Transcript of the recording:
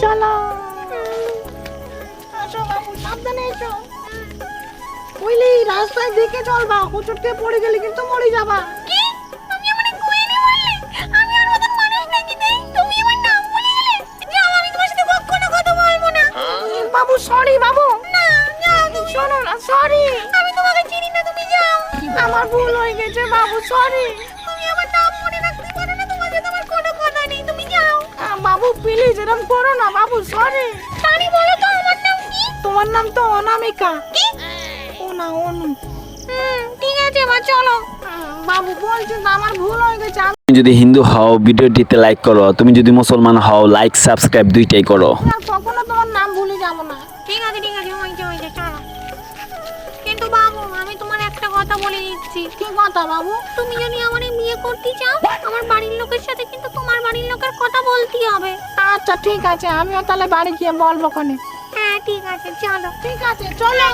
চলো আসো বাবু, সাবধানে এসো। বুঝলি, রাস্তায় দেখে চলবা, হোঁচট খেয়ে পড়ে গেলে কিন্তু মরে যাবা। কি? তুমি আমারে কোয়েনে বললে? আমি আর মতন মানুষ নাকি নেই? তুমি আমার নাম বলে গেলে? যাও, আমি তোমার সাথে কখনো কথা বলবো না। বাবু সরি বাবু। না, যাও তুমি। শোনো না, সরি। আমি তোমাকে চিনি না, তুমি যাও। আমার ভুল হয়ে গেছে বাবু, সরি। তুমি আমার নাম মনে রাখতে পারো না, তোমার সাথে আমার কোনো কথা নেই, তুমি যাও। বাবু প্লিজ এরকম করো না বাবু, সরি। তানি বলো তো আমার নাম কি? তোমার নাম তো অনামিকা। কি? অনু। ঠিক আছে মা, চলো। বাবু বলছি তো আমার ভুল হয়ে গেছে। তুমি যদি হিন্দু হও ভিডিওটিতে লাইক করো, তুমি যদি মুসলমান হও লাইক সাবস্ক্রাইব দুইটাই করো। আমি আর কখনো তোমার নাম ভুলে যাবো না। ঠিক আছে, হয়েছে, চলো। কিন্তু বাবু, আমি তোমার একটা কথা বলে দিচ্ছি। কি কথা বাবু? তুমি যদি আমার বিয়ে করতে চাও, আমার বাড়ির লোকের সাথে কিন্তু তোমার বাড়ির লোকের কথা বলতেই হবে। আচ্ছা ঠিক আছে, আমিও তাহলে বাড়ি গিয়ে বলবো ওখানে। হ্যাঁ ঠিক আছে, চলো। ঠিক আছে চলো।